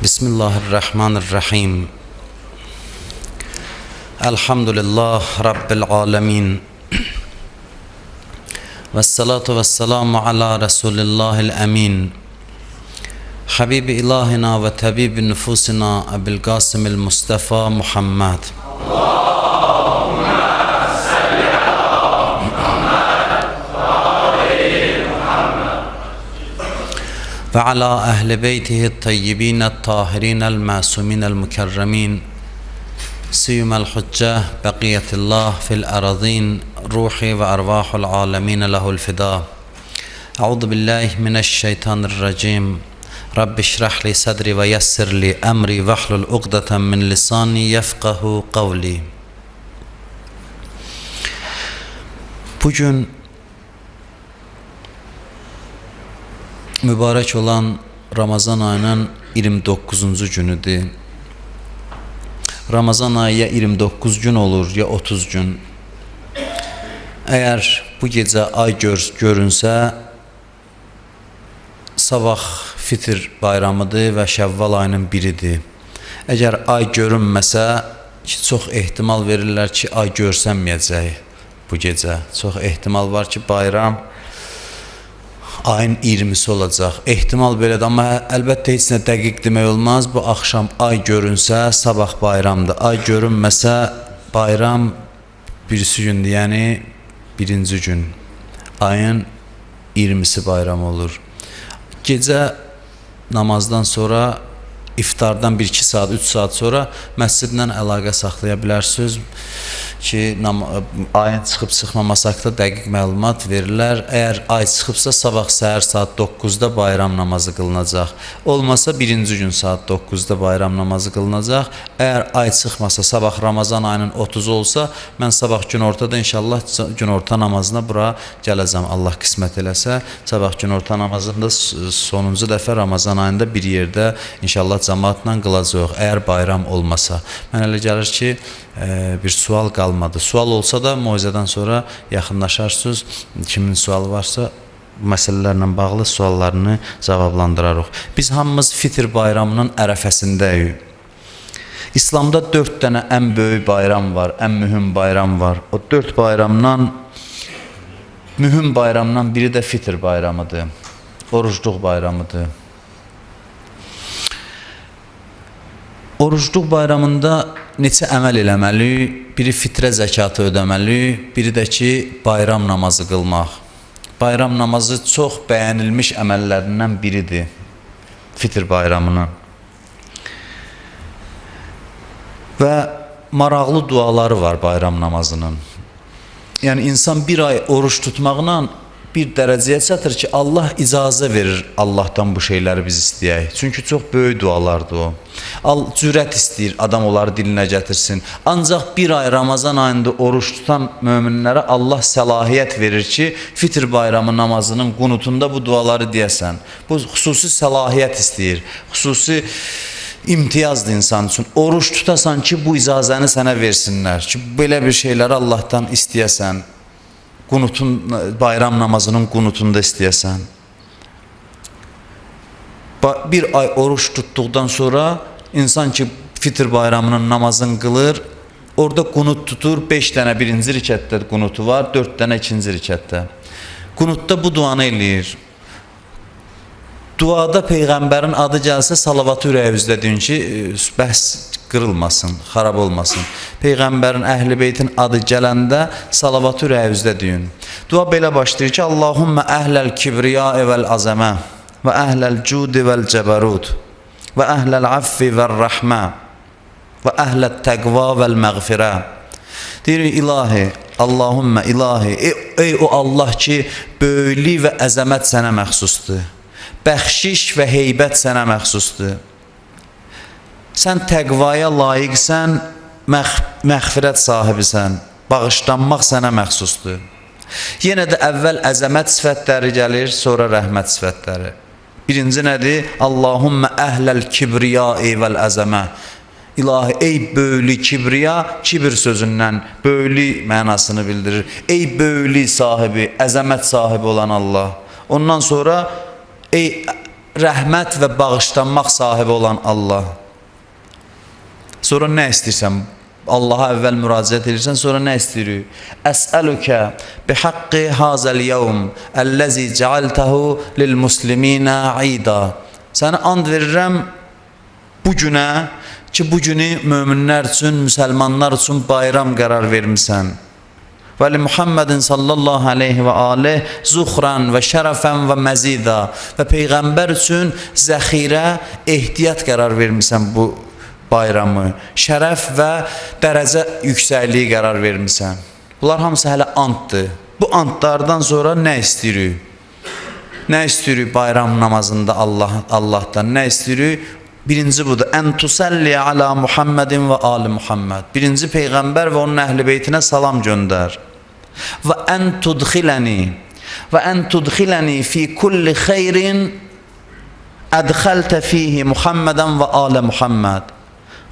Bismillahirrahmanirrahim. Elhamdülillah Rabbil alemin. Vessalatu vesselamu ala Resulillahil emin. Habibi ilahina ve tabibi nüfusina Ebil Qasimil Mustafa Muhammed. Ve ala ehli beytihi tayyibin tahirin el masumin el mukerremin siyumel hucceh beqiyetillah fil aradin ruhi ve arvahul alemin lehul fida. Euzu billahi mineşşeytanirracim. Rabbi şrah li sadri ve yessir li emri ve hlul ugdeten min lisani yefkahu kavli. Bugün mübarek olan Ramazan ayının 29. günüdür. Ramazan ayı ya 29 gün olur ya 30 gün. Eğer bu gece ay görünsə, sabah fitir bayramıdır ve Şevval ayının biridir. Eğer ay görünməsə, çox ehtimal verirlər ki, ay görsənməyəcək bu gece. Çox ehtimal var ki, bayram ayın 20'si olacaq. Ehtimal belədir, amma əlbəttə heç nə dəqiq demək olmaz. Bu axşam ay görünsə, sabah bayramdır. Ay görünməsə, bayram birisi gündür, yəni birinci gün. Ayın 20'si bayram olur. Gecə namazdan sonra, iftardan 1-2 saat, 3 saat sonra məscidlə əlaqə saxlaya bilərsiniz ki, ayın çıxıb çıxmaması haqqında dəqiq məlumat verirlər. Əgər ay çıxıbsa, sabah səhər saat 9-da bayram namazı qılınacaq. Olmasa birinci gün saat 9-da bayram namazı qılınacaq. Əgər ay çıxmasa, sabah Ramazan ayının 30'u olsa, mən sabah günortada inşallah günorta namazına bura gələcəm. Allah qismət eləsə, sabah günorta namazında sonuncu dəfə Ramazan ayında bir yerdə inşallah cemaatla qılacaq. Əgər bayram olmasa. Mən elə gəlir ki, bir sual qalmadı. Sual olsa da moizədən sonra yaxınlaşarsınız. Kimin sualı varsa məsələlərlə bağlı suallarını cavablandırarıq. Biz hamımız Fitr bayramının ərəfəsindəyik. İslamda 4 dənə ən böyük bayram var, ən mühüm bayram var. O 4 bayramdan mühüm bayramdan biri də Fitr bayramıdır. Orucluq bayramıdır. Orucluq bayramında neçə əməl eləməli? Biri fitrə zəkatı ödəməli, biri də ki, bayram namazı qılmaq. Bayram namazı çox bəyənilmiş əməllərindən biridir Fitr bayramının. Və maraqlı duaları var bayram namazının. Yəni insan bir ay oruç tutmaqla bir dərəcəyə çatır ki, Allah icazə verir Allahdan bu şeyləri biz istəyək. Çünki çox böyük dualardır o. Cürət istəyir, adam onları dilinə gətirsin. Ancaq bir ay Ramazan ayında oruç tutan möminlərə Allah səlahiyyət verir ki, Fitr bayramı namazının qunutunda bu duaları deyəsən. Bu xüsusi səlahiyyət istəyir, xüsusi imtiyazdır insan üçün. Oruç tutasan ki, bu icazəni sənə versinlər ki, belə bir şeyləri Allahdan istəyəsən. Bayram namazının qunutunda istəyəsən. Bir ay oruç tutduqdan sonra insan ki Fitr bayramının namazını qılır, orada qunut tutur. 5 dənə birinci rikətdə qunutu var, 4 dənə ikinci rikətdə. Qunutda bu duanı eləyir. Duada Peyğəmbərin adı gəlsə salavatı ürəyinizdə deyin ki, bəhs qırılmasın, xarab olmasın. Peyğəmbərin, əhl-i beytin adı gələndə salavatı ürəyinizdə deyin. Dua belə başlayır ki, Allahümmə əhləl kibriya vəl azəmə və əhləl cudi vəl cəbərud və əhləl affi vəl rəhmə və əhləl təqva vəl məğfirə. Deyir, ilahi, Allahümmə ilahi, ey o Allah ki, böyüklük və əzəmət sənə məxsusdur. Bəxşiş və heybət sənə məxsusdur. Sən təqvaya layiqsən, məğfirət sahibisən, bağışlanmaq sənə məxsusdur. Yenə də əvvəl əzəmət sifətləri gəlir, sonra rəhmət sifətləri. Birinci nədir? Allahümmə əhləl kibriya vəl əzəmə. İlahi, ey böyüklük, kibriya, kibir sözündən böyüklük mənasını bildirir. Ey böyüklük sahibi, əzəmət sahibi olan Allah. Ondan sonra ey rəhmət və bağışlanmaq sahibi olan Allah. Sonra nə istəyirsən? Allaha əvvəl müraciət edirsən, sonra nə istəyirik? Əsəlükə bihaqqi hazəl yevm əlləzi cəaltəhu lil musliminə ida. Sənə and verirəm bu günə ki, bu günü möminlər üçün, müsəlmanlar üçün bayram qərar vermisən. Və li Muhammedin sallallahu aleyhi və aleyh zuxran və şərəfən və məzida. Və Peyğəmbər üçün zəxirə, ehtiyat qərar vermisən bu bayramı. Şərəf və dərəcə yüksəkliyi qərar vermisən. Bunlar hamısı hələ antdır. Bu antlardan sonra nə istəyirik? Nə istəyirik bayram namazında Allahdan? Nə istəyirik? Birinci budur. Ən tusalli ala Muhammedin və ali Muhammed. Birinci Peyğəmbər və onun əhl-i beytinə salam göndər. Və ən tudxiləni fi kulli xeyrin ədxəltə fihi Muhammedən və ali Muhammed.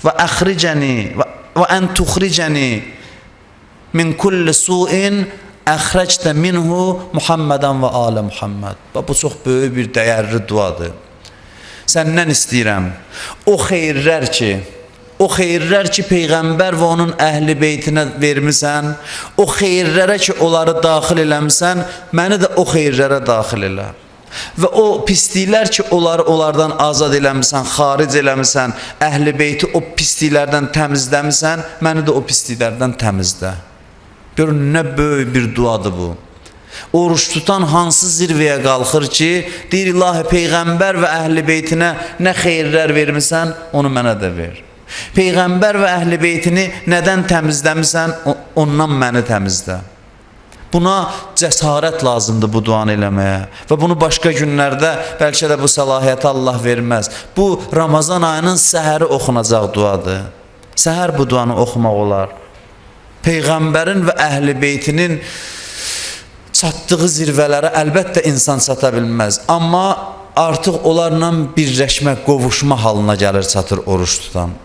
Və əxricəni və ən tuxricəni min kulli su'in əxrəctə minhu Muhammedən və ali Muhammed. Bu çox böyük bir dəyərli duadır. Səndən istəyirəm o xeyirlər ki Peyğəmbər və onun əhl-i beytinə vermisən, o xeyirlərə ki onları daxil eləmisən, məni də o xeyirlərə daxil elə. Və o pisliklər ki onlardan azad eləmisən, xaric eləmisən, əhl-i beyti o pisliklərdən təmizləmisən, məni də o pisliklərdən təmizlə. Görün, nə böyük bir duadır bu. Oruç tutan hansı zirvəyə qalxır ki, deyir ilahi Peyğəmbər və əhl-i beytinə nə xeyirlər vermisən, onu mənə də ver. Peyğəmbər və əhl-i beytini nədən təmizləmisən, ondan məni təmizlə. Buna cəsarət lazımdır bu duanı eləməyə və bunu başqa günlərdə bəlkə də bu səlahiyyəti Allah verməz. Bu Ramazan ayının səhəri oxunacaq duadır. Səhər bu duanı oxumaq olar. Peyğəmbərin və əhl-i beytinin çatdığı zirvələrə əlbəttə insan çata bilməz. Amma artıq onlarla birləşmək, qovuşma halına gəlir, çatır oruç tutan.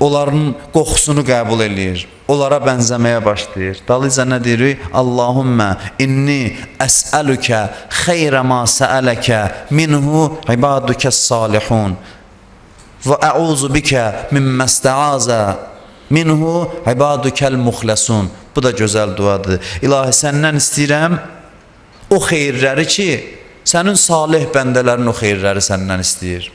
Onların qoxusunu qəbul eləyir. Onlara bənzəməyə başlayır. Dalıca nə deyirik? Allahümmə inni əsəlükə xeyrə ma səələkə minhu ibadükə salihun və əuzu bikə mimmə stəazə minhu ibadükəl muxləsun. Bu da gözəl duadır. İlahi, səndən istəyirəm o xeyirləri ki, sənin salih bəndələrin o xeyirləri səndən istəyir.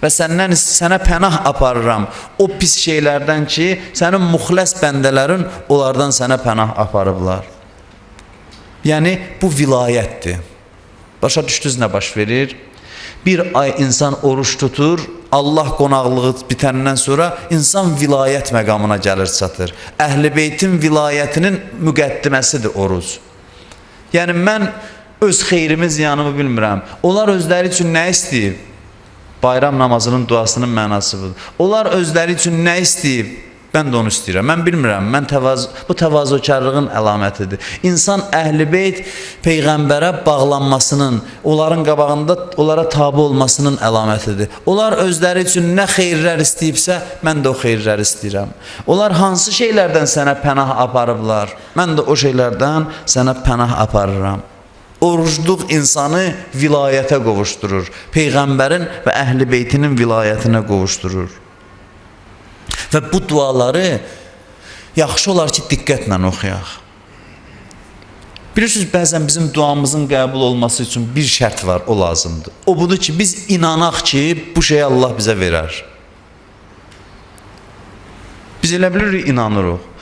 Və sənə pənah aparıram o pis şeylərdən ki, sənin muxləs bəndələrin onlardan sənə pənah aparıblar. Yəni, bu vilayətdir. Başa düşdünüz nə baş verir? Bir ay insan oruç tutur, Allah qonaqlığı bitəndən sonra insan vilayət məqamına gəlir, çatır. Əhl-i beytin vilayətinin müqəddiməsidir oruc. Yəni, mən öz xeyrimi, ziyanımı bilmirəm. Onlar özləri üçün nə istəyib? Bayram namazının duasının mənası budur. Onlar özləri üçün nə istəyib? Mən də onu istəyirəm. Mən bilmirəm. Bu təvazökarlığın əlamətidir. İnsan əhl-i beyt Peyğəmbərə bağlanmasının, onların qabağında onlara tabi olmasının əlamətidir. Onlar özləri üçün nə xeyirlər istəyibsə, mən də o xeyirləri istəyirəm. Onlar hansı şeylərdən sənə pənah aparıblar? Mən də o şeylərdən sənə pənah aparıram. Orucluq insanı vilayətə qovuşdurur. Peyğəmbərin və əhl-i beytinin vilayətinə qovuşdurur. Və bu duaları yaxşı olar ki, diqqətlə oxuyaq. Bilirsiniz, bəzən bizim duamızın qəbul olması üçün bir şərt var, o lazımdır. O budur ki, biz inanaq ki, bu şeyi Allah bizə verər. Biz elə bilirik, inanırıq.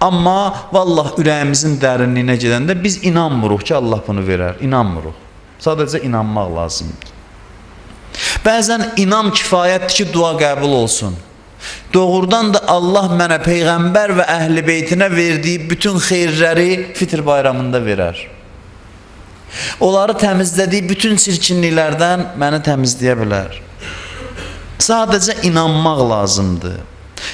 Amma vallah ürəyimizin dərinliyinə gedəndə biz inanmırıq ki, Allah bunu verər. İnanmırıq. Sadəcə inanmaq lazımdır. Bəzən inam kifayətdir ki, dua qəbul olsun. Doğrudan da Allah mənə Peyğəmbər və əhl-i beytinə verdiyi bütün xeyirləri fitr bayramında verər. Onları təmizlədiyi bütün çirkinliklərdən məni təmizləyə bilər. Sadəcə inanmaq lazımdır.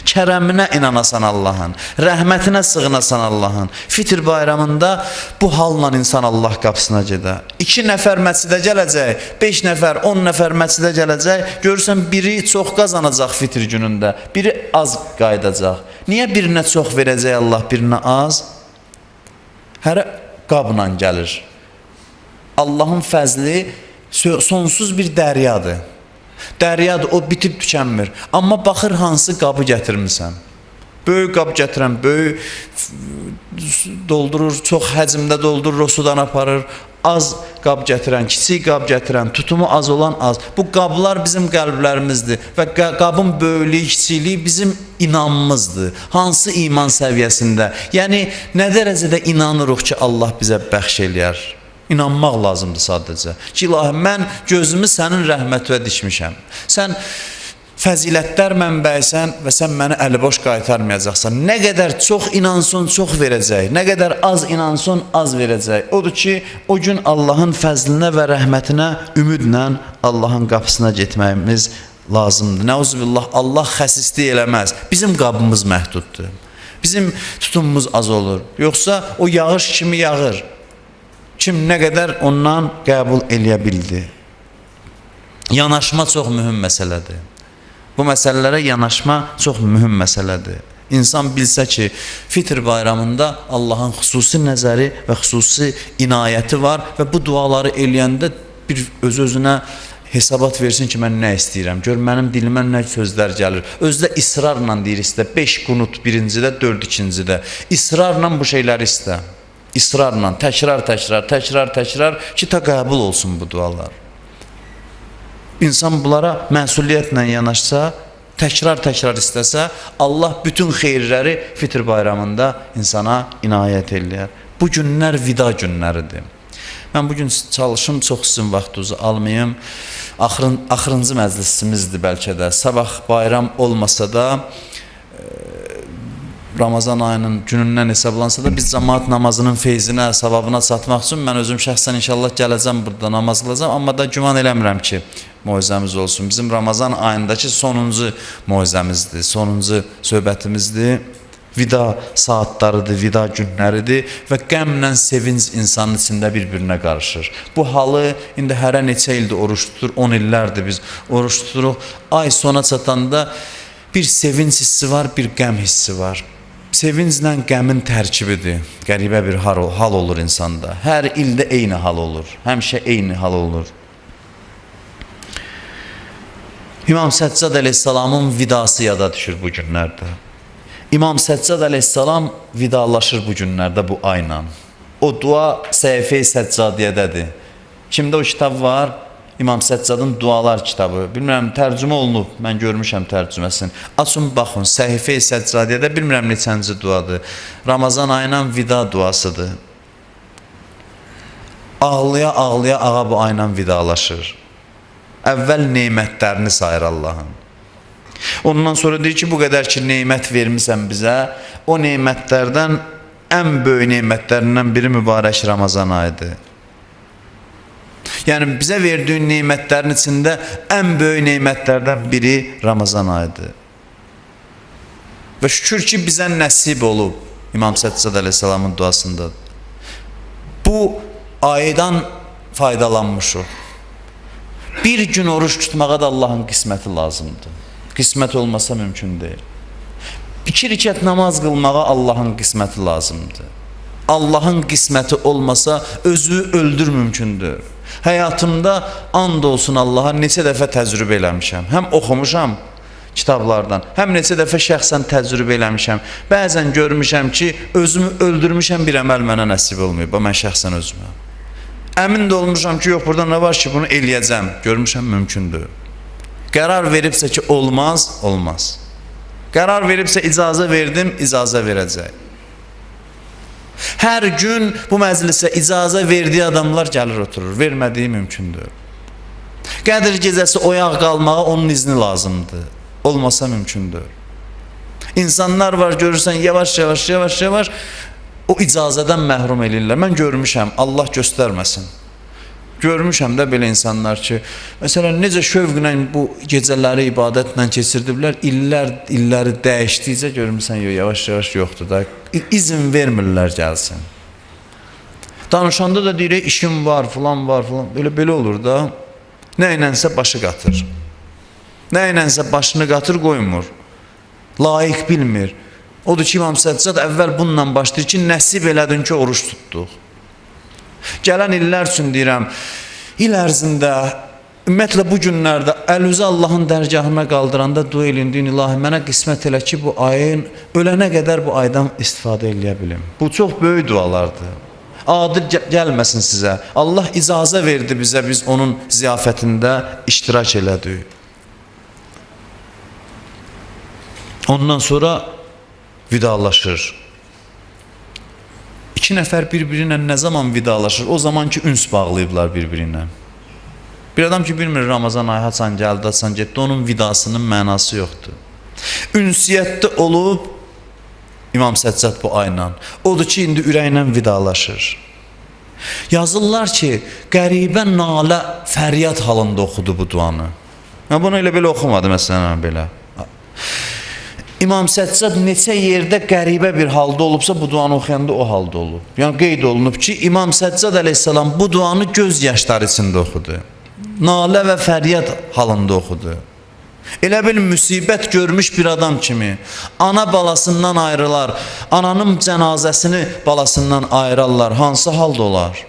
Kərəminə inanasan Allahın, rəhmətinə sığınasan Allahın. Fitr bayramında bu halla insan Allah qapısına gedər. 2 nəfər məscidə gələcək, 5 nəfər, 10 nəfər məscidə gələcək. Görürsən, biri çox qazanacaq fitr günündə, biri az qayıdacaq. Niyə birinə çox verəcək Allah, birinə az? Hərə qabla gəlir. Allahın fəzli Sonsuz bir dəryadır. Dəryadır, o bitib tükənmir. Amma baxır hansı qabı gətirmisən. Böyük qab gətirən, böyük doldurur, çox həcmdə doldurur, o sudan aparır. Az qab gətirən, kiçik qab gətirən, tutumu az olan az. Bu qablar bizim qəlblərimizdir və qabın böyüklüyü, kiçikliyi bizim inanmımızdır. Hansı iman səviyyəsində? Yəni, nə dərəcədə inanırıq ki, Allah bizə bəxş eləyər? İnanmaq lazımdır sadəcə. Ki, ilahi, mən gözümü sənin rəhmətinə dikmişəm. Sən fəzilətlər mənbəyisən və sən məni əliboş qaytarmayacaqsan. Nə qədər çox inansın, çox verəcək. Nə qədər az inansın, az verəcək. Odur ki, o gün Allahın fəzlinə və rəhmətinə ümidlə Allahın qapısına getməyimiz lazımdır. Nəuzubillah, Allah xəsislik eləməz. Bizim qabımız məhduddur. Bizim tutumumuz az olur. Yoxsa o yağış kimi yağır. Kim nə qədər ondan qəbul eləyə bildi. Yanaşma çox mühüm məsələdir. Bu məsələlərə yanaşma çox mühüm məsələdir. İnsan bilsə ki, Fitr bayramında Allahın xüsusi nəzəri və xüsusi inayəti var və bu duaları eləyəndə bir öz-özünə hesabat versin ki, mən nə istəyirəm. Gör, mənim dilimə nə sözlər gəlir. Özdə israrla deyir istə. 5 qunut birincidə, 4 ikincidə. İsrarla bu şeyləri istə. İsrarla, təkrar ki, ta qəbul olsun bu dualar. İnsan bunlara məsuliyyətlə yanaşsa, təkrar istəsə, Allah bütün xeyirləri Fitr bayramında insana inayət eləyər. Bu günlər vida günləridir. Mən bugün çalışım, çox sizin vaxtınızı almayım. Axırıncı məclisimizdir bəlkə də. Sabah bayram olmasa da, Ramazan ayının günündən hesablansa da biz cemaat namazının feyzinə, savabına çatmaq üçün mən özüm şəxsən inşallah gələcəm burada namaz qılacam, amma da güman eləmirəm ki, moizəmiz olsun. Bizim Ramazan ayındakı sonuncu moizəmizdir, sonuncu söhbətimizdir. Vida saatlarıdır, vida günləridir və qəmlə sevinc insanın içində bir-birinə qarışır. Bu halı indi hərə neçə ildir oruç tutur, 10 illərdir biz oruç tuturuq. Ay sona çatanda bir sevinç hissi var, bir qəm hissi var. Sevinclə qəmin tərkibidir. Qəribə bir hal olur insanda. Hər ildə eyni hal olur. Həmişə eyni hal olur. İmam Səccad əleyhissalamın vidası yada düşür bu günlərdə. İmam Səccad əleyhissalam vidalaşır bu günlərdə bu ayla. O dua Səhifə-i Səccadiyyədədir. Kimdə o kitab var? İmam Səccadın dualar kitabı. Bilmirəm, tərcümə olunub. Mən görmüşəm tərcüməsini. Açın, baxın. Səhifə-i Səccadiyyədə bilmirəm neçənci duadır. Ramazan ayının vida duasıdır. Ağlaya ağa bu ayla vidalaşır. Əvvəl neymətlərini sayır Allahın. Ondan sonra deyir ki, bu qədər ki, neymət vermisən bizə, o neymətlərdən ən böyük neymətlərindən biri mübarək Ramazan ayıdır. Yəni, bizə verdiyin neymətlərin içində ən böyük neymətlərdən biri Ramazan ayıdır. Və şükür ki, bizə nəsib olub İmam Səccad əleyhissalamın duasındadır. Bu aydan faydalanmışıq. Bir gün oruç tutmağa da Allahın qisməti lazımdır. Qismət olmasa mümkün deyil. 2 rükət namaz qılmağa Allahın qisməti lazımdır. Allahın qisməti olmasa özü öldür mümkündür. Həyatımda and olsun Allaha neçə dəfə təcrübə eləmişəm. Həm oxumuşam kitablardan, həm neçə dəfə şəxsən təcrübə eləmişəm. Bəzən görmüşəm ki, özümü öldürmüşəm, bir əməl mənə nəsib olmayıb. Mən şəxsən özümə. Əmin də olmuşam ki, yox, burada nə var ki, bunu eləyəcəm. Görmüşəm, mümkündür. Qərar veribsə ki, olmaz, olmaz. Qərar veribsə icazə verdim, icazə verəcək. Hər gün bu məclisə icazə verdiyi adamlar gəlir oturur. Vermədiyi mümkündür. Qədir gecəsi oyaq qalmağa onun izni lazımdır. Olmasa mümkündür. İnsanlar var, görürsən, yavaş o icazədən məhrum eləyirlər. Mən görmüşəm, Allah göstərməsin. Görmüşəm də belə insanlar ki, məsələn, necə şövqlə bu gecələri ibadətlə keçirdiblər, illəri dəyişdikcə görmüsən, yavaş yoxdur da, izin vermirlər gəlsin. Danışanda da deyir, işim var, filan, belə olur da, nə ilənsə başı qatır. Nə ilənsə başını qatır, qoymur. Layiq bilmir. Odur ki, İmam Səccad əvvəl bununla başlayır ki, nəsib elədin ki, oruç tutduq. Gələn illər üçün deyirəm, il ərzində, ümumiyyətlə bu günlərdə əlüzü Allahın dərgahına qaldıranda dua eləyin, deyin, ilahi, mənə qismət elə ki, bu ayın ölənə qədər bu aydan istifadə eləyə bilim. Bu çox böyük dualardır. Adil gəlməsin sizə. Allah icazə verdi bizə, biz onun ziyafətində iştirak elədik. Ondan sonra vidalaşır. İki nəfər bir-birinə nə zaman vidalaşır? O zaman ki, üns bağlayıblar bir-birinə. Bir adam ki, bilmir Ramazan ayı haçan gəldi, haçan getdi, onun vidasının mənası yoxdur. Ünsiyyətdə olub İmam Səccad bu ayla. Odur ki, indi ürəklə vidalaşır. Yazırlar ki, qəribə nalə, fəryad halında oxudu bu duanı. Mən bunu elə belə oxumadım, məsələn, belə. İmam Səccad neçə yerdə qəribə bir halda olubsa, bu duanı oxuyanda o halda olub. Yəni, qeyd olunub ki, İmam Səccad əleyhissalam bu duanı göz yaşları içində oxudu. Nalə və fəryad halında oxudu. Elə bil müsibət görmüş bir adam kimi ana balasından ayrılar, ananın cənazəsini balasından ayırarlar. Hansı halda olar?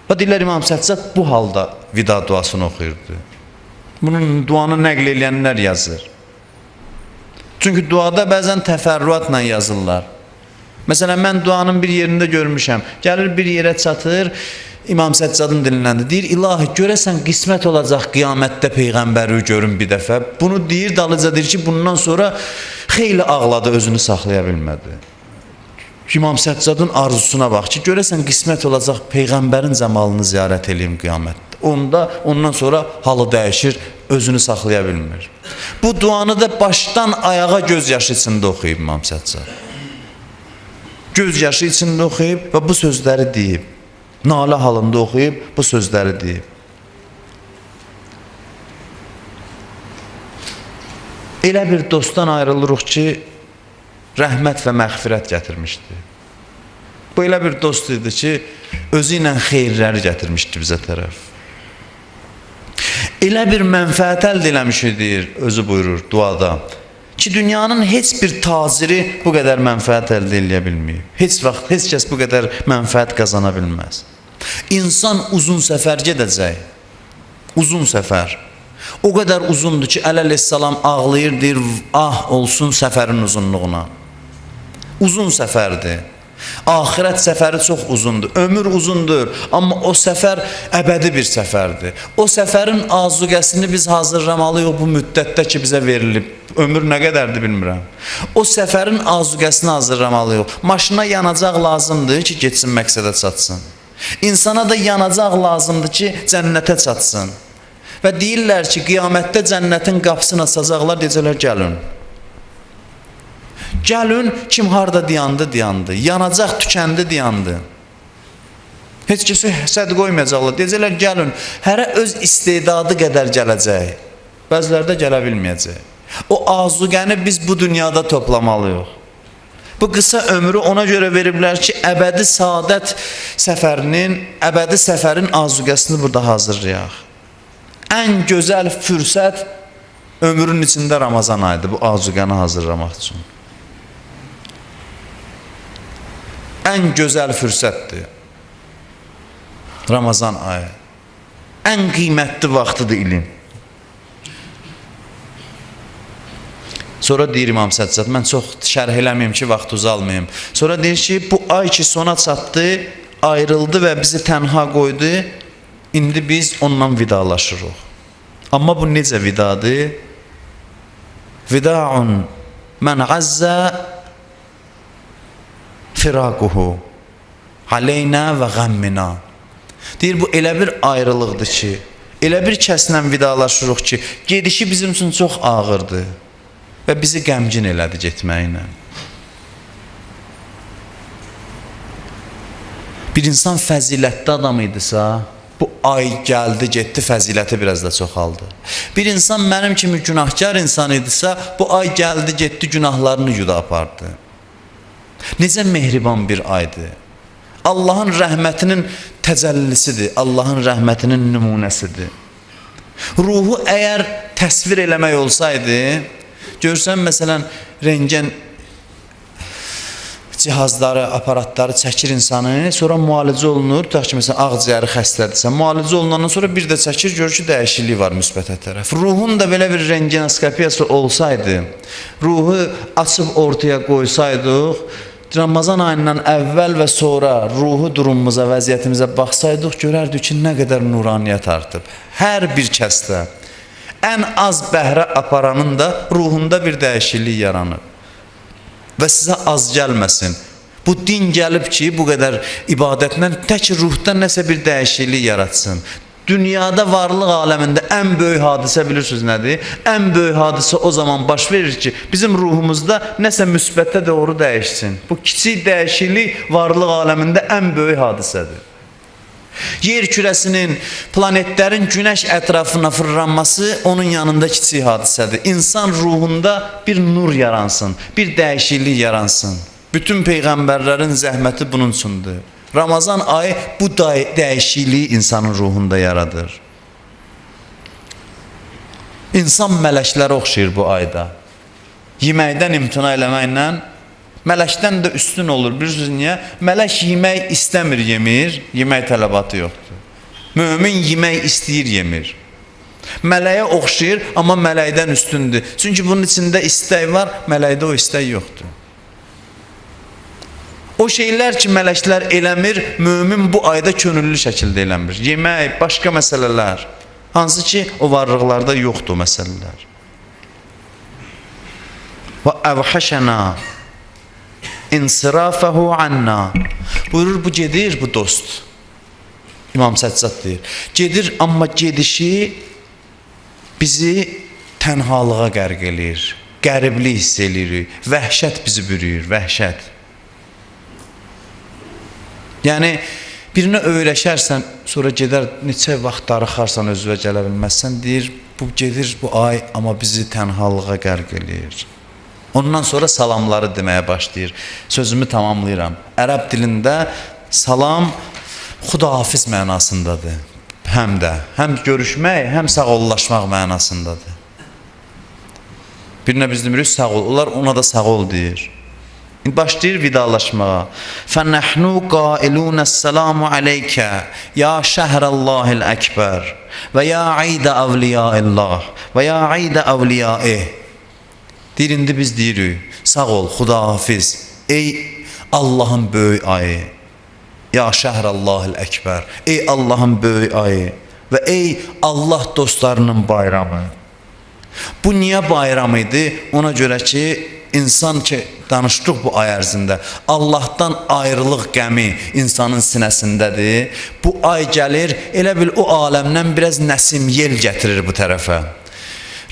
Və deyirlər, İmam Səccad bu halda vida duasını oxuyurdu. Bunun duanı nəql eləyənlər yazır. Çünki duada bəzən təfərrüatla yazırlar. Məsələn, mən duanın bir yerində görmüşəm. Gəlir bir yerə çatır, İmam Səccadın dilinləndi. Deyir, ilahi, görəsən qismət olacaq qiyamətdə Peyğəmbəri görün bir dəfə. Bunu deyir, dalıca deyir ki, bundan sonra xeyli ağladı, özünü saxlaya bilmədi. İmam Səccadın arzusuna bax ki, görəsən qismət olacaq Peyğəmbərin cəmalını ziyarət edeyim qiyamətdə. Ondan sonra halı dəyişir, özünü saxlaya bilmir. Bu duanı da başdan ayağa göz yaşı içində oxuyub İmam Səccad. Göz yaşı içində oxuyub və bu sözləri deyib. Nalə halında oxuyub bu sözləri deyib. Elə bir dostdan ayrılırıq ki, rəhmət və məğfirət gətirmişdi. Bu elə bir dost idi ki, özü ilə xeyirləri gətirmişdi bizə tərəf. Elə bir mənfəət əldə eləmişik, deyir, özü buyurur duada, ki, dünyanın heç bir taciri bu qədər mənfəət əldə eləyə bilməyib. Heç vaxt, heç kəs bu qədər mənfəət qazana bilməz. İnsan uzun səfər gedəcək. Uzun səfər. O qədər uzundur ki, əleyhissalam ağlayır, deyir, ah olsun səfərin uzunluğuna. Uzun səfərdir. Axirət səfəri çox uzundur, ömür uzundur, amma o səfər əbədi bir səfərdir. O səfərin azuqəsini biz hazırlamalıyıq bu müddətdə ki, bizə verilib. Ömür nə qədərdir bilmirəm. O səfərin azuqəsini hazırlamalıyıq. Maşına yanacaq lazımdır ki, getsin məqsədə çatsın. İnsana da yanacaq lazımdır ki, cənnətə çatsın. Və deyirlər ki, qiyamətdə cənnətin qapısını açacaqlar, deyəcəklər, gəlin. Gəlin, kim harada dayandı, dayandı. Yanacaq, tükəndi, dayandı. Heç kəsə həsəd qoymayacaqlar. Deyəcəklər, gəlin, hərə öz istedadı qədər gələcək. Bəzilərdə gələ bilməyəcək. O azuqəni biz bu dünyada toplamalıyıq. Bu qısa ömrü ona görə veriblər ki, əbədi saadət səfərinin, əbədi səfərin azuqəsini burada hazırlayaq. Ən gözəl fürsət ömrün içində Ramazan ayıdır bu azuqəni hazırlamaq üçün. Ən gözəl fürsətdir Ramazan ayı. Ən qiymətli vaxtıdır ilin. Sonra deyir İmam Səccad, mən çox şərh eləməyim ki, vaxt uzalmayayım. Sonra deyir ki, bu ay ki sona çatdı, ayrıldı və bizi tənha qoydu, indi biz ondan vidalaşırıq. Amma bu necə vidadır? Vidaun mən əzzə firaquhu aleynə və qəmminə. Deyir, bu elə bir ayrılıqdır ki, elə bir kəslə vidalaşırıq ki, gedişi bizim üçün çox ağırdır və bizi qəmgin elədi getməklə. Bir insan fəzilətli adam idisə, bu ay gəldi, getdi, fəziləti biraz da çoxaldı. Bir insan mənim kimi günahkar insan idisə, bu ay gəldi, getdi, günahlarını yuda apardı. Necə mehriban bir aydır. Allahın rəhmətinin təcəllisidir, Allahın rəhmətinin nümunəsidir. Ruhu əgər təsvir eləmək olsaydı, görsən, məsələn, rengən cihazları, aparatları çəkir insanı, sonra müalicə olunur. Tutaq ki, məsələn, ağciyəri xəstədirsə, müalicə olunandan sonra bir də çəkir, görür ki, dəyişiklik var müsbətə tərəf. Ruhun da belə bir rentgenoskopiyası olsaydı, ruhu açıb ortaya qoysaydıq, Ramazan ayından əvvəl və sonra ruhu durumumuza, vəziyyətimizə baxsaydıq, görərdik ki, nə qədər nuraniyyət artıb. Hər bir kəsdə ən az bəhrə aparanın da ruhunda bir dəyişiklik yaranır. Və sizə az gəlməsin. Bu din gəlib ki, bu qədər ibadətlə tək ruhda nəsə bir dəyişiklik yaratsın. Dünyada varlıq aləmində ən böyük hadisə bilirsiniz nədir? Ən böyük hadisə o zaman baş verir ki, bizim ruhumuzda nəsə müsbətə doğru dəyişsin. Bu kiçik dəyişiklik varlıq aləmində ən böyük hadisədir. Yer kürəsinin, planetlərin günəş ətrafına fırlanması onun yanında kiçik hadisədir. İnsan ruhunda bir nur yaransın, bir dəyişiklik yaransın. Bütün peyğəmbərlərin zəhməti bunun üçündür. Ramazan ayı bu dəyişikliyi insanın ruhunda yaradır. İnsan mələklərə oxşayır bu ayda. Yeməkdən imtina eləməklə mələkdən də üstün olur. Bilirsiniz niyə? Mələk yemək istəmir, yemir. Yemək tələbatı yoxdur. Mömin yemək istəyir, yemir. Mələyə oxşayır, amma mələkdən üstündür. Çünki bunun içində istək var, mələkdə o istək yoxdur. O şeylər ki, mələklər eləmir, mömin bu ayda könüllü şəkildə eləmir. Yemək, başqa məsələlər. Hansı ki, o varlıqlarda yoxdur məsələlər. Və əvhəşənə insirafəhu anna. Buyurur, bu gedir, bu dost. İmam Səccad deyir. Gedir, amma gedişi bizi tənhalığa qərq eləyir. Qəriblik hiss eləyirik. Vəhşət bizi bürüyür, vəhşət. Yəni, birinə öyrəşərsən, sonra gedər, neçə vaxt darıxarsan, özünə gələ bilməzsən, deyir, bu gedir, bu ay, amma bizi tənhalığa qərq eləyir. Ondan sonra salamları deməyə başlayır. Sözümü tamamlayıram. Ərəb dilində salam xudahafiz mənasındadır. Həm görüşmək, həm sağollaşmaq mənasındadır. Birinə biz demirik, sağ ol. Onlar ona da sağ ol deyir. Başlayır vidalaşmağa. فَنَحْنُ قَائِلُونَ السَّلَامُ عَلَيْكَ يَا شَهْرَ اللّٰهِ الْأَكْبَرِ وَيَا عِيدَ أَوْلِيَاءِ اللّٰهِ وَيَا عِيدَ أَوْلِيَائِهِ. Deyir, indi biz deyirik, sağ ol, xudahafiz, ey Allahın böyük ayı, ya şəhrəllahil əkbər, ey Allahın böyük ayı və ey Allah dostlarının bayramı. Bu niyə bayram idi? Ona görə ki, insan ki, danışdıq bu ay ərzində, Allahdan ayrılıq qəmi insanın sinəsindədir. Bu ay gəlir, elə bil o aləmdən biraz nəsim yel gətirir bu tərəfə.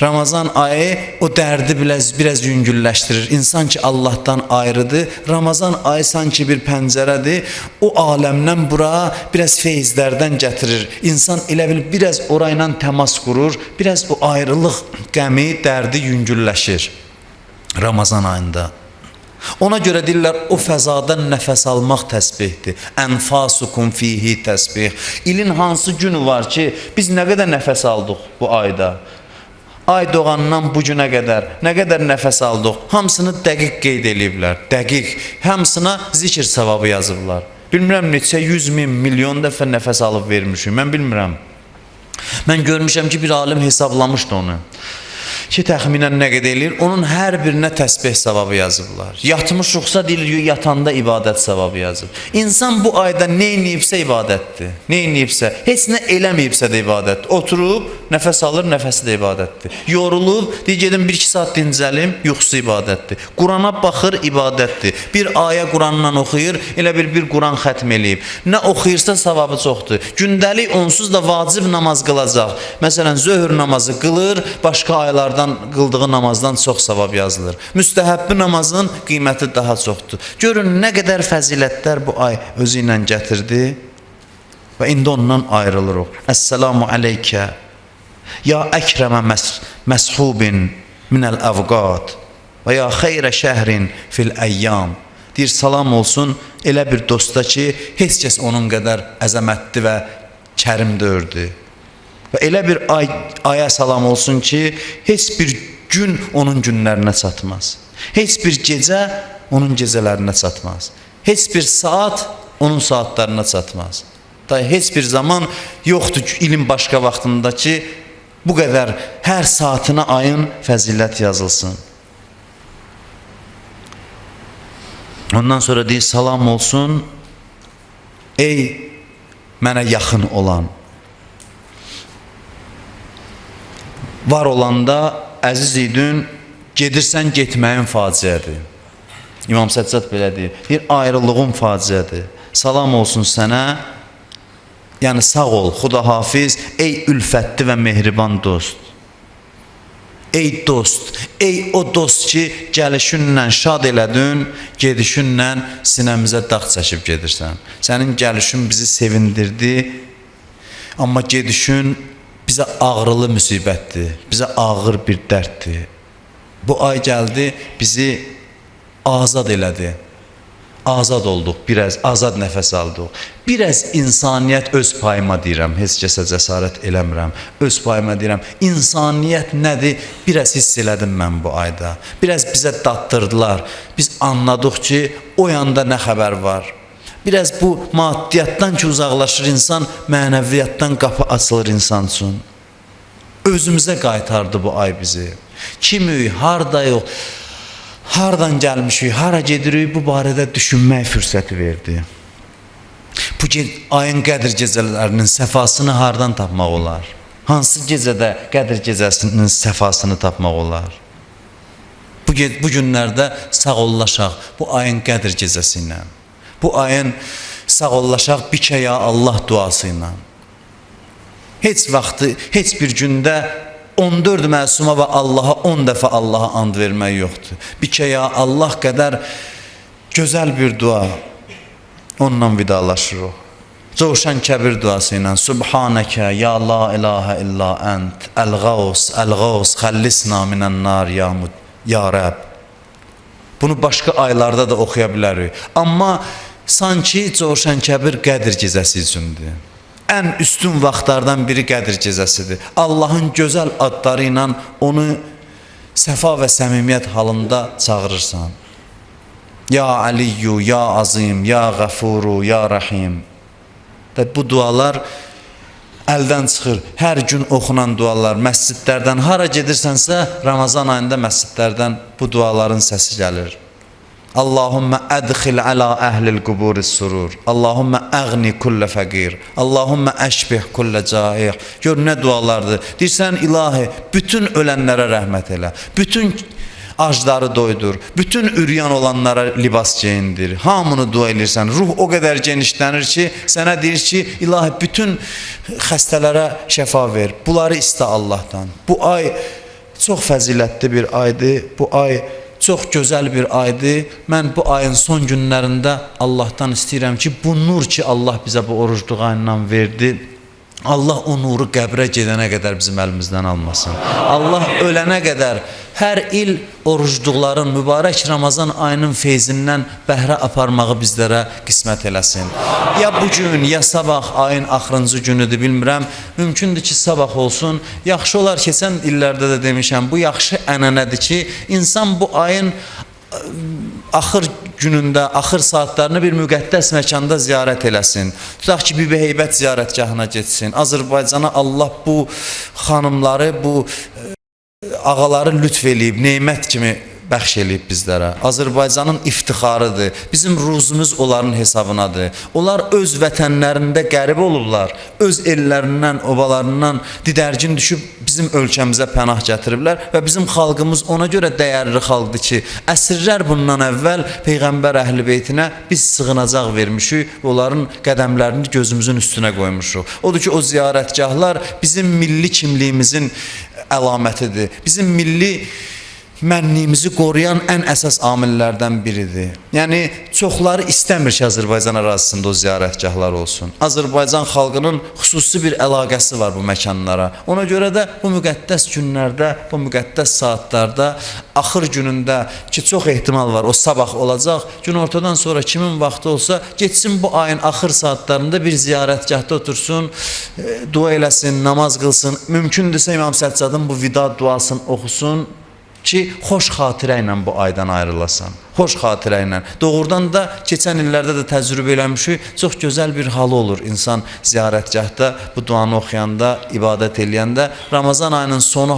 Ramazan ayı o dərdi biraz yüngülləşdirir. İnsan ki Allahdan ayrıdır. Ramazan ayı sanki bir pəncərədir. O aləmdən bura biraz feyizlərdən gətirir. İnsan elə bil biraz orayla təmas qurur. Biraz o ayrılıq qəmi, dərdi yüngülləşir Ramazan ayında. Ona görə deyirlər, o fəzadan nəfəs almaq təsbihdir. Ənfasukum fihi təsbih. İlin hansı günü var ki, biz nə qədər nəfəs aldıq bu ayda? Ay doğandan bu günə qədər nə qədər nəfəs aldıq, hamısını dəqiq qeyd eləyiblər, dəqiq. Hamısına zikr savabı yazıblar. Bilmirəm neçə 100 min, milyon dəfə nəfəs alıb vermişim, mən bilmirəm. Mən görmüşəm ki, bir alim hesablamışdı onu. Ki, təxminən nə qədər eləyir? Onun hər birinə təsbih savabı yazıblar. Yatmışıqsa deyilir, yatanda ibadət savabı yazıb. İnsan bu ayda nə eləyibsə ibadətdir. Nə eləyibsə, heç nə eləməyibsə də ibadətdir. Oturub, nəfəs alır, nəfəsi də ibadətdir. Yorulub, deyir, gedim 1-2 saat dincəlim, yuxusu ibadətdir. Qurana baxır, ibadətdir. Bir ayə Quranla oxuyur, elə bir Quran xətm eləyib. Nə oxuyursa savabı çoxdur. Gündəlik onsuz da vacib namaz qılacaq. Məsələn, zöhr namazı qılır, başqa aylardan qıldığı namazdan çox savab yazılır. Müstəhəbbi namazın qiyməti daha çoxdur. Görün, nə qədər fəzilətlər bu ay özü ilə gətirdi və indi ondan ayrılırıq. Əssəlamu aleykə ya əkrəmə məshubin minəl əvqat və ya xeyrə şəhrin fil əyyam. Deyir, salam olsun elə bir dosta ki, heç kəs onun qədər əzəmətli və kərim dördü. Və elə bir aya salam olsun ki, heç bir gün onun günlərinə çatmaz. Heç bir gecə onun gecələrinə çatmaz. Heç bir saat onun saatlarına çatmaz. Da heç bir zaman yoxdur ilin başqa vaxtında ki, bu qədər hər saatına ayın fəzilət yazılsın. Ondan sonra deyir, salam olsun, ey mənə yaxın olan. Var olanda əziz idin, gedirsən getməyin faciədir. İmam Səccad belə deyir, bir ayrılığın faciədir. Salam olsun sənə, yəni sağ ol, xudahafiz, ey ülfətli və mehriban dost. Ey dost, ey o dost ki, gəlişinlə şad elədin, gedişinlə sinəmizə dağ çəkib gedirsən. Sənin gəlişin bizi sevindirdi, amma gedişin bizə ağrılı müsibətdir, bizə ağır bir dərddir. Bu ay gəldi, bizi azad elədi. Azad olduq, biraz azad nəfəs aldıq. Biraz insaniyyət öz payıma deyirəm, heç kəsə cəsarət eləmirəm. Öz payıma deyirəm, insaniyyət nədir? Biraz hiss elədim mən bu ayda. Biraz bizə dattırdılar. Biz anladıq ki, o yanda nə xəbər var. Biraz bu maddiyyatdan ki uzaqlaşır insan, mənəviyyatdan qapı açılır insan üçün. Özümüzə qaytardı bu ay bizi. Kimik, hardayıq, hardan gəlmişik, hara gedirik, bu barədə düşünmək fürsəti verdi. Bu ayın Qədr gecələrinin səfasını hardan tapmaq olar? Hansı gecədə Qədr gecəsinin səfasını tapmaq olar? Bu günlərdə sağollaşaq bu ayın Qədr gecəsi ilə. Bu ayın sağollaşaq bikə ya Allah duası ilə. Heç vaxtı, heç bir gündə 14 məsuma və Allaha 10 dəfə Allaha and vermək yoxdur. Bikə ya Allah qədər gözəl bir dua. Onunla vidalaşırıq. Coşan kəbir duası ilə Subhanəkə ya la ilahə illa ənt əl-Qəvs, xəllisna minən nar ya Rəbb. Bunu başqa aylarda da oxuya bilərik. Amma sanki Coşan kəbir Qədr gecəsi üçündür. Ən üstün vaxtlardan biri Qədr gecəsidir. Allahın gözəl adları ilə onu səfa və səmimiyyət halında çağırırsan. Ya Aliyyü, ya Azim, ya Qəfuru, ya Rəhim. Bu dualar əldən çıxır. Hər gün oxunan dualar məscidlərdən, hara gedirsənsə Ramazan ayında məscidlərdən bu duaların səsi gəlir. Allahümmə ədxil əla əhlil quburis surur. Allahümmə əğni kullə fəqir. Allahümmə əşbih kullə caih. Gör nə dualardır. Deyirsən ilahi, bütün ölənlərə rəhmət elə. Bütün acları doydur. Bütün üryan olanlara libas geyindir. Hamını dua edirsən. Ruh o qədər genişlənir ki, sənə deyir ki, ilahi bütün xəstələrə şəfa ver. Bunları istə Allahdan. Bu ay çox fəzilətli bir aydır. Bu ay çox gözəl bir aydır. Mən bu ayın son günlərində Allahdan istəyirəm ki, bu nur ki Allah bizə bu orucluq ayından verdi, Allah o nuru qəbrə gedənə qədər bizim əlimizdən almasın. Allah ölənə qədər hər il orucluqların mübarək Ramazan ayının feyzindən bəhrə aparmağı bizlərə qismət eləsin. Ya bugün, ya sabah ayın axırıncı günüdür, bilmirəm. Mümkündür ki, sabah olsun. Yaxşı olar, keçən illərdə də demişəm, bu yaxşı ənənədir ki, insan bu ayın axır günündə, axır saatlarını bir müqəddəs məkanda ziyarət eləsin. Tutaq ki, Bibi Heybət ziyarətgahına getsin. Azərbaycana Allah bu xanımları, bu ağaları lütf eləyib, neymət kimi bəxş eləyib bizlərə. Azərbaycanın iftixarıdır. Bizim ruzumuz onların hesabınadır. Onlar öz vətənlərində qəribə olublar. Öz ellərindən, obalarından didərgin düşüb bizim ölkəmizə pənah gətiriblər və bizim xalqımız ona görə dəyərli xalqdır ki, əsrlər bundan əvvəl Peyğəmbər Əhl-i-Beytinə biz sığınacaq vermişik və onların qədəmlərini gözümüzün üstünə qoymuşuq. Odur ki, o ziyarətgahlar bizim milli kimliyimizin əlamətidir. Bizim milli mənliyimizi qoruyan ən əsas amillərdən biridir. Yəni, çoxları istəmir ki, Azərbaycan ərazisində o ziyarətgahlar olsun. Azərbaycan xalqının xüsusi bir əlaqəsi var bu məkanlara. Ona görə də bu müqəddəs günlərdə, bu müqəddəs saatlarda, axır günündə ki, çox ehtimal var, o sabah olacaq, gün ortadan sonra kimin vaxtı olsa, geçsin bu ayın axır saatlarında bir ziyarətgahda otursun, dua eləsin, namaz qılsın. Mümkündürsə İmam Səccadın bu vida duasını oxusun ki, xoş xatirə ilə bu aydan ayrılasan. xoş xatirə ilə. Doğrudan da keçən illərdə də təcrübə eləmişik. Çox gözəl bir halı olur insan ziyarətgahda bu duanı oxuyanda, ibadət eləyəndə. Ramazan ayının sonu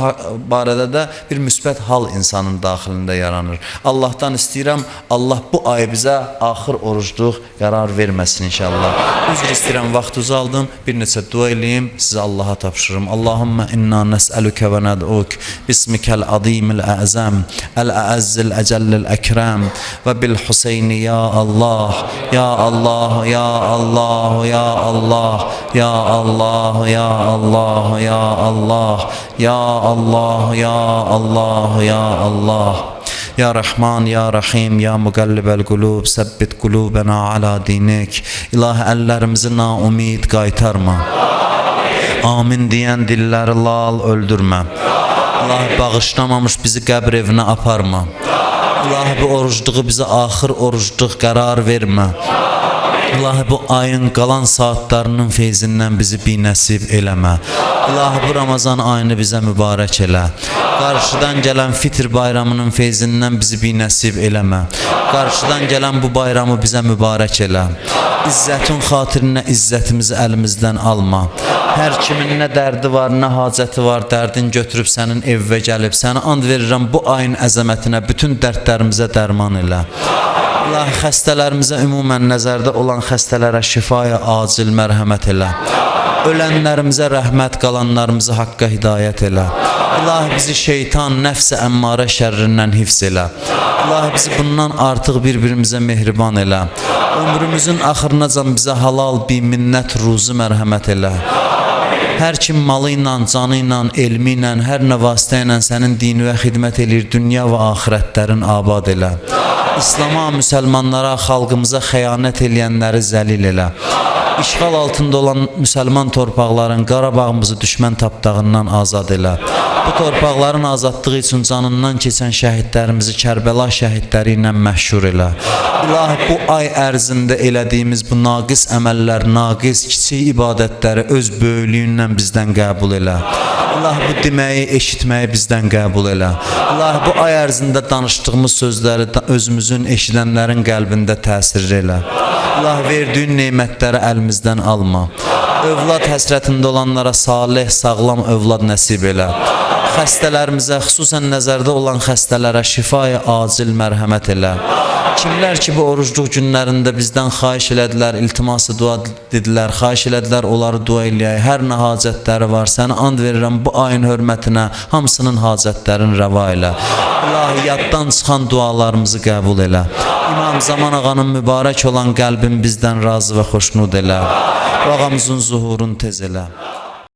barədə də bir müsbət hal insanın daxilində yaranır. Allahdan istəyirəm, Allah bu ay bizə axır orucluq qərar verməsin inşallah. Üzr istəyirəm, vaxt uzaldım. Bir neçə dua eləyim, sizə Allaha tapşırırım. Allahümmə inna nəsəlükə və nəd'uk bismikəl azimil əzəm, əl-əəzzil əcəllil əkrəm və bil Hüseyni ya Allah, ya Allah, ya Allah, ya Allah, ya Allah, ya Allah, ya Allah, ya Allah, ya Allah, ya Allah. Ya Rahman, Ya Rahim, Ya Muqallibel qulub, səbbit qulubena ala dinik. İlahi, əllərimizi naumid qaytarma. Amin deyən dilləri lal öldürmə. İlahi, bağışlamamış bizi qəbr evinə aparma. İlahi, bu orucluğu bizə axır orucluq qərar vermə. İlahi, bu ayın qalan saatlarının feyzindən bizi binəsib eləmə. İlahi, bu Ramazan ayını bizə mübarək elə. Qarşıdan gələn Fitr bayramının feyzindən bizi binəsib eləmə. Qarşıdan gələn bu bayramı bizə mübarək elə. İzzətin xatirinə izzətimizi əlimizdən alma. Hər kimin nə dərdi var, nə hacəti var, dərdin götürüb sənin evvə gəlib. Sənə and verirəm bu ayın əzəmətinə, bütün dərdlərimizə dərman elə. Allah, xəstələrimizə ümumən nəzərdə olan xəstələrə şifaya acil mərhəmət elə. Ölənlərimizə rəhmət, qalanlarımızı haqqa hidayət elə. İlahi, bizi şeytan, nəfs-i əmmarə şərrindən hifz elə. İlahi, bizi bundan artıq bir-birimizə mehriban elə. Ömrümüzün axırınacan bizə halal, biminnət, ruzu mərhəmət elə. Hər kim malı ilə, canı ilə, elmi ilə, hər nə vasitə ilə sənin dininə xidmət eləyir, dünya və axirətlərin abad elə. İslama, müsəlmanlara, xalqımıza xəyanət eləyənləri zəlil elə. İşğal altında olan müsəlman torpaqların Qarabağımızı düşmən tapdağından azad elə. Bu torpaqların azadlığı üçün canından keçən şəhidlərimizi Kərbəla şəhidləri ilə məşhur elə. İlahi, bu ay ərzində elədiyimiz bu naqis əməllər, naqis kiçik ibadətləri öz böyüklüyündən bizdən qəbul elə. İlahi, bu deməyi, eşitməyi bizdən qəbul elə. İlahi, bu ay ərzində danışdığımız sözləri özümüzün eşidənlərin qəlbində təsir elə. İlahi, verdiyin nemətləri əlimizdən alma. Övlad həsrətində olanlara salih, sağlam övlad nəsib elə. Xəstələrimizə, xüsusən nəzərdə olan xəstələrə şifaya acil mərhəmət elə. Kimlər ki, bu orucluq günlərində bizdən xahiş elədilər, iltiması dua dedilər, xahiş elədilər, onları dua eləyək. Hər nə hacətləri var, sənə and verirəm bu ayın hörmətinə, hamısının hacətlərini rəva elə. İlahi, yaddan çıxan dualarımızı qəbul elə. İmam Zaman ağanın mübarək olan qəlbin bizdən razı və xoşnud elə. Ağamızın zuhurunu tez elə.